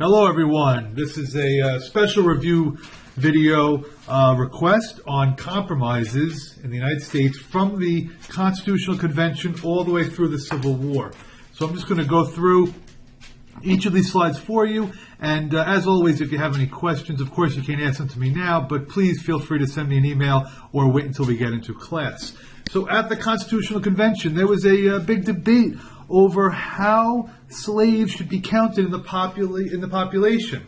Hello everyone, this is a special review video request on compromises in the United States from the Constitutional Convention all the way through the Civil War. So I'm just going to go through each of these slides for you, and as always, if you have any questions, of course you can't ask them to me now, but please feel free to send me an email or wait until we get into class. So at the Constitutional Convention, there was a big debate over how slaves should be counted in the population.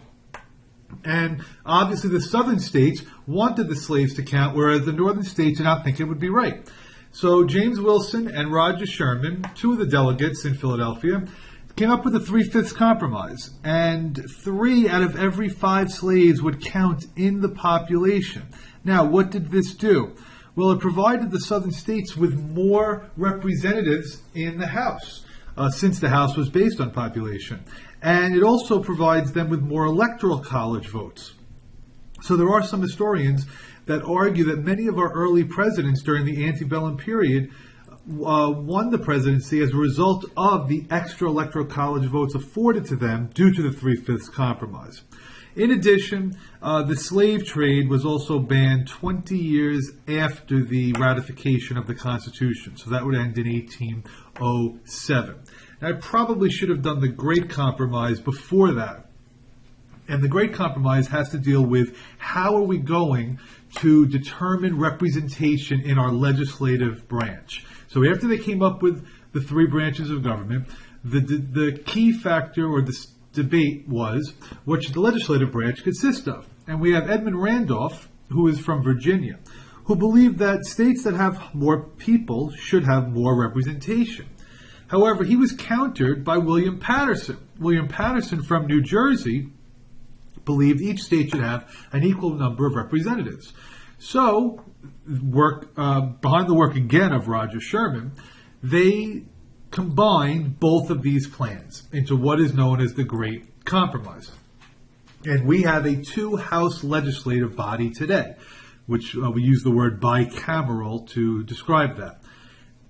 And obviously the southern states wanted the slaves to count, whereas the northern states did not think it would be right. So James Wilson and Roger Sherman, two of the delegates in Philadelphia, came up with a 3/5 compromise, and 3 out of every 5 slaves would count in the population. Now, what did this do? Well, it provided the southern states with more representatives in the House, since the House was based on population. And it also provides them with more electoral college votes. So there are some historians that argue that many of our early presidents during the antebellum period won the presidency as a result of the extra electoral college votes afforded to them due to the 3/5 compromise. In addition, the slave trade was also banned 20 years after the ratification of the Constitution. So that would end in 1807. Now, I probably should have done the Great Compromise before that. And the Great Compromise has to deal with how are we going to determine representation in our legislative branch. So after they came up with the 3 branches of government, the key factor or the debate was, what should the legislative branch consist of? And we have Edmund Randolph, who is from Virginia, who believed that states that have more people should have more representation. However, he was countered by William Patterson. William Patterson from New Jersey believed each state should have an equal number of representatives. So, behind the work again of Roger Sherman, they combined both of these plans into what is known as the Great Compromise. And we have a 2-house legislative body today, which we use the word bicameral to describe that.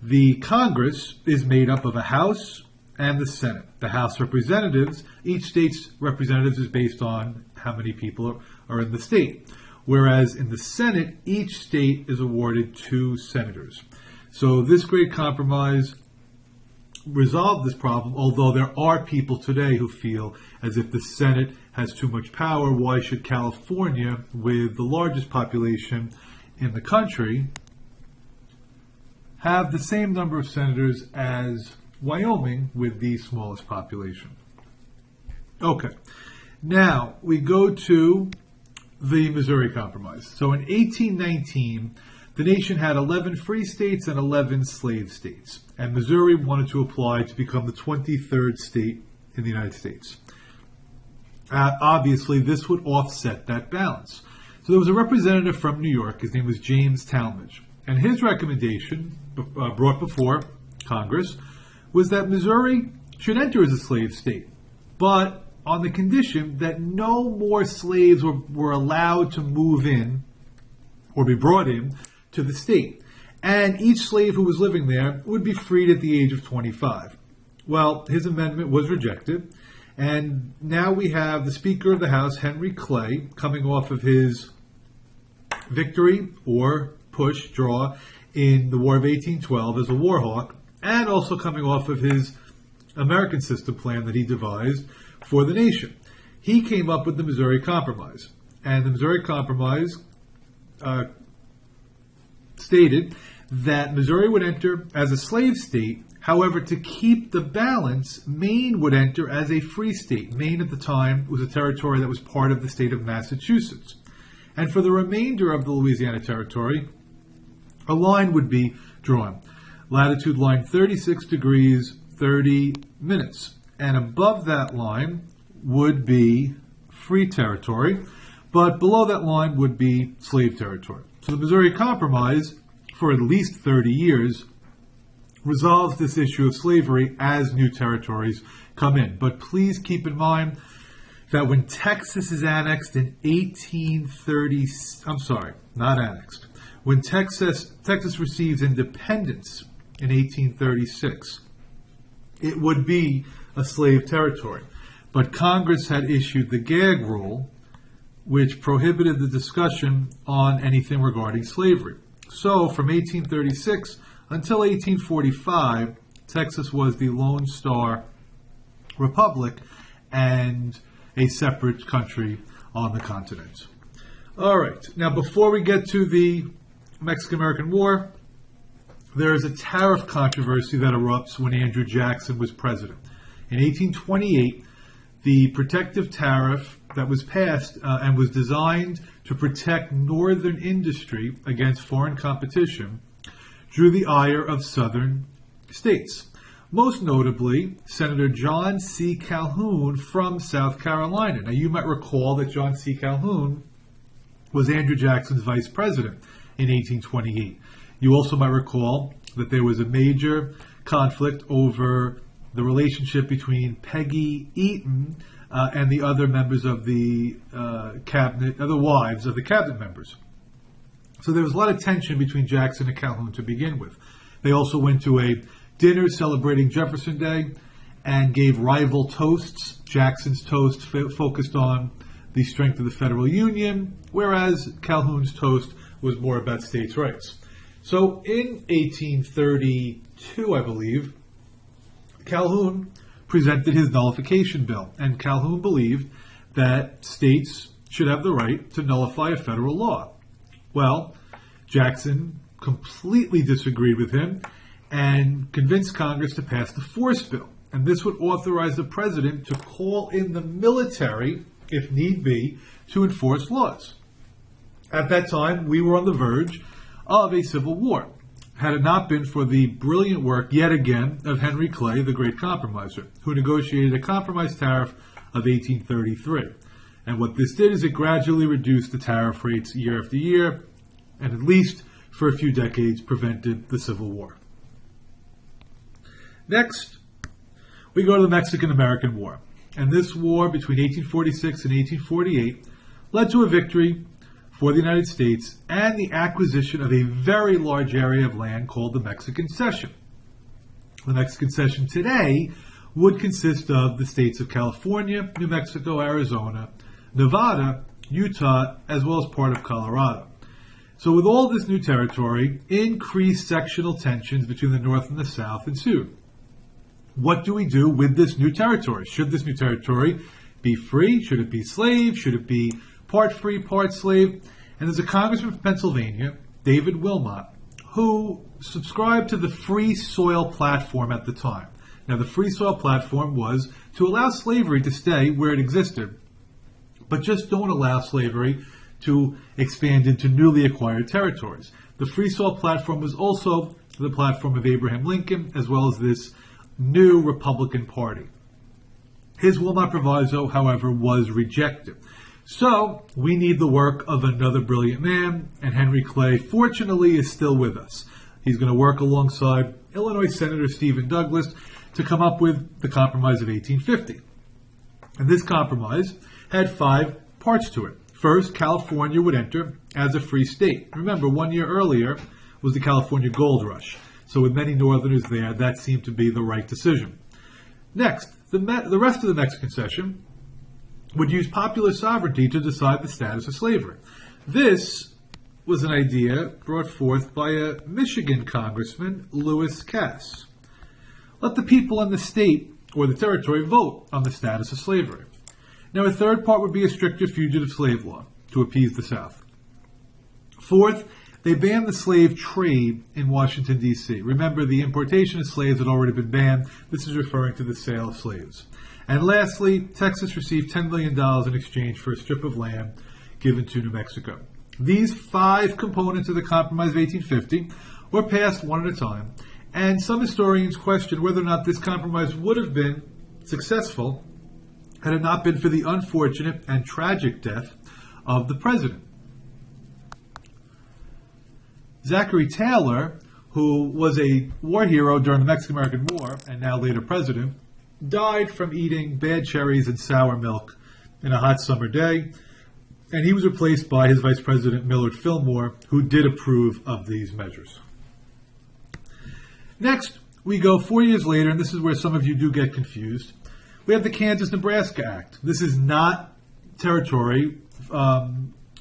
The Congress is made up of a House and the Senate. The House representatives, each state's representatives is based on how many people are in the state. Whereas in the Senate, each state is awarded 2 senators. So this Great Compromise resolved this problem, although there are people today who feel as if the Senate has too much power. Why should California, with the largest population in the country, have the same number of senators as Wyoming with the smallest population? Okay, now we go to the Missouri Compromise. So in 1819, the nation had 11 free states and 11 slave states, and Missouri wanted to apply to become the 23rd state in the United States. Obviously, this would offset that balance. So there was a representative from New York, his name was James Talmadge, and his recommendation, brought before Congress, was that Missouri should enter as a slave state, but on the condition that no more slaves were allowed to move in or be brought in to the state, and each slave who was living there would be freed at the age of 25. Well, his amendment was rejected, and now we have the Speaker of the House, Henry Clay, coming off of his victory or draw in the War of 1812 as a war hawk, and also coming off of his American system plan that he devised for the nation. He came up with the Missouri Compromise, and the Missouri Compromise stated that Missouri would enter as a slave state. However, to keep the balance, Maine would enter as a free state. Maine at the time was a territory that was part of the state of Massachusetts. And for the remainder of the Louisiana Territory, a line would be drawn. Latitude line 36 degrees, 30 minutes. And above that line would be free territory, but below that line would be slave territory. So the Missouri Compromise, for at least 30 years, resolves this issue of slavery as new territories come in. But please keep in mind that when Texas is annexed in 1830, when Texas receives independence in 1836, it would be a slave territory. but Congress had issued the gag rule, which prohibited the discussion on anything regarding slavery. So from 1836 until 1845, Texas was the Lone Star Republic and a separate country on the continent. All right, now before we get to the Mexican-American War, there is a tariff controversy that erupts when Andrew Jackson was president. In 1828, the protective tariff that was passed and was designed to protect northern industry against foreign competition drew the ire of southern states. Most notably, Senator John C. Calhoun from South Carolina. Now, you might recall that John C. Calhoun was Andrew Jackson's vice president in 1828. You also might recall that there was a major conflict over the relationship between Peggy Eaton and the other members of the cabinet, other wives of the cabinet members. So there was a lot of tension between Jackson and Calhoun to begin with. They also went to a dinner celebrating Jefferson Day and gave rival toasts. Jackson's toast focused on the strength of the federal union, whereas Calhoun's toast was more about states' rights. So in 1832, I believe, Calhoun presented his nullification bill, and Calhoun believed that states should have the right to nullify a federal law. Well, Jackson completely disagreed with him and convinced Congress to pass the Force Bill. And this would authorize the president to call in the military, if need be, to enforce laws. At that time, we were on the verge of a civil war, had it not been for the brilliant work, yet again, of Henry Clay, the great compromiser, who negotiated a compromise tariff of 1833. And what this did is it gradually reduced the tariff rates year after year, and at least for a few decades prevented the Civil War. Next, we go to the Mexican-American War. And this war between 1846 and 1848 led to a victory for the United States and the acquisition of a very large area of land called the Mexican Cession. The Mexican Cession today would consist of the states of California, New Mexico, Arizona, Nevada, Utah, as well as part of Colorado. So with all this new territory, increased sectional tensions between the North and the South ensued. What do we do with this new territory? Should this new territory be free? Should it be slave? Should it be part free, part slave? And there's a congressman from Pennsylvania, David Wilmot, who subscribed to the Free Soil Platform at the time. Now, the Free Soil Platform was to allow slavery to stay where it existed, but just don't allow slavery to expand into newly acquired territories. The Free Soil Platform was also the platform of Abraham Lincoln, as well as this new Republican Party. His Wilmot proviso, however, was rejected. So we need the work of another brilliant man, and Henry Clay, fortunately, is still with us. He's going to work alongside Illinois Senator Stephen Douglas to come up with the Compromise of 1850. And this compromise had 5 parts to it. First, California would enter as a free state. Remember, 1 year earlier was the California Gold Rush. So with many Northerners there, that seemed to be the right decision. Next, the rest of the Mexican Cession would use popular sovereignty to decide the status of slavery. This was an idea brought forth by a Michigan congressman, Lewis Cass. Let the people in the state or the territory vote on the status of slavery. Now, a third part would be a stricter fugitive slave law to appease the South. Fourth, they banned the slave trade in Washington, D.C. Remember, the importation of slaves had already been banned. This is referring to the sale of slaves. And lastly, Texas received $10 million in exchange for a strip of land given to New Mexico. These 5 components of the Compromise of 1850 were passed one at a time, and some historians question whether or not this compromise would have been successful had it not been for the unfortunate and tragic death of the president. Zachary Taylor, who was a war hero during the Mexican-American War and now later president, died from eating bad cherries and sour milk in a hot summer day, and he was replaced by his vice president, Millard Fillmore, who did approve of these measures. Next, we go 4 years later, and this is where some of you do get confused. We have the Kansas-Nebraska Act. This is not territory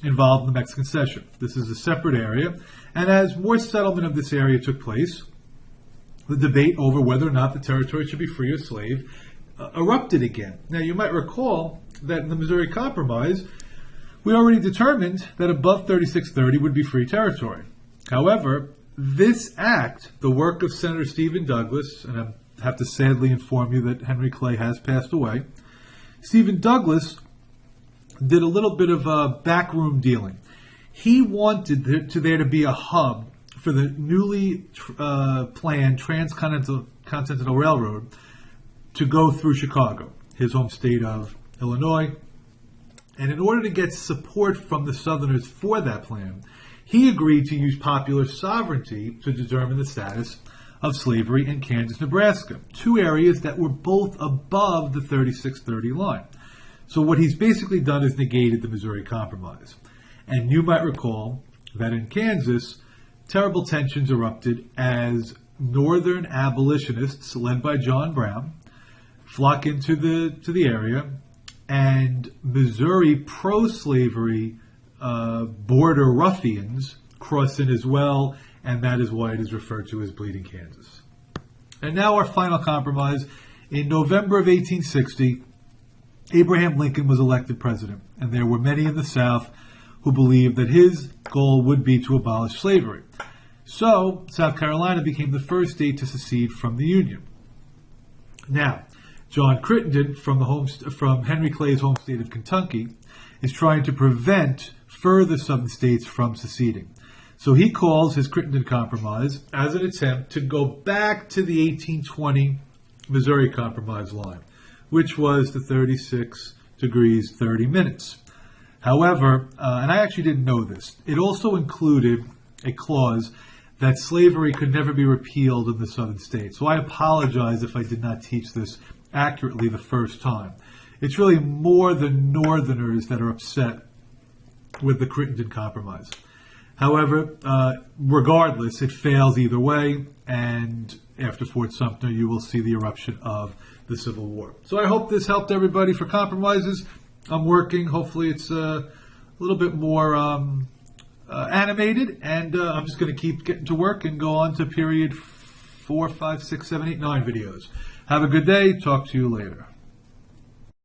involved in the Mexican cession. This is a separate area. And as more settlement of this area took place, the debate over whether or not the territory should be free or slave erupted again. Now, you might recall that in the Missouri Compromise, we already determined that above 3630 would be free territory. However, this act, the work of Senator Stephen Douglas, and I have to sadly inform you that Henry Clay has passed away, Stephen Douglas did a little bit of backroom dealing. He wanted there to be a hub for the newly planned Transcontinental Railroad to go through Chicago, his home state of Illinois. And in order to get support from the Southerners for that plan, he agreed to use popular sovereignty to determine the status of slavery in Kansas, Nebraska, two areas that were both above the 3630 line. So what he's basically done is negated the Missouri Compromise. And you might recall that in Kansas, terrible tensions erupted as northern abolitionists, led by John Brown, flock into the area, and Missouri pro-slavery border ruffians cross in as well, and that is why it is referred to as Bleeding Kansas. And now our final compromise. In November of 1860, Abraham Lincoln was elected president, and there were many in the South who believed that his goal would be to abolish slavery. So, South Carolina became the first state to secede from the Union. Now, John Crittenden, from Henry Clay's home state of Kentucky, is trying to prevent further Southern states from seceding. So he calls his Crittenden Compromise as an attempt to go back to the 1820 Missouri Compromise line, which was the 36 degrees 30 minutes. However, and I actually didn't know this, it also included a clause that slavery could never be repealed in the Southern states. So I apologize if I did not teach this accurately the first time. It's really more the Northerners that are upset with the Crittenden Compromise. However, regardless, it fails either way, and after Fort Sumter, you will see the eruption of the Civil War. So I hope this helped everybody for compromises. I'm working. Hopefully it's a little bit more animated, and I'm just going to keep getting to work and go on to period 4, 5, 6, 7, 8, 9 videos. Have a good day. Talk to you later.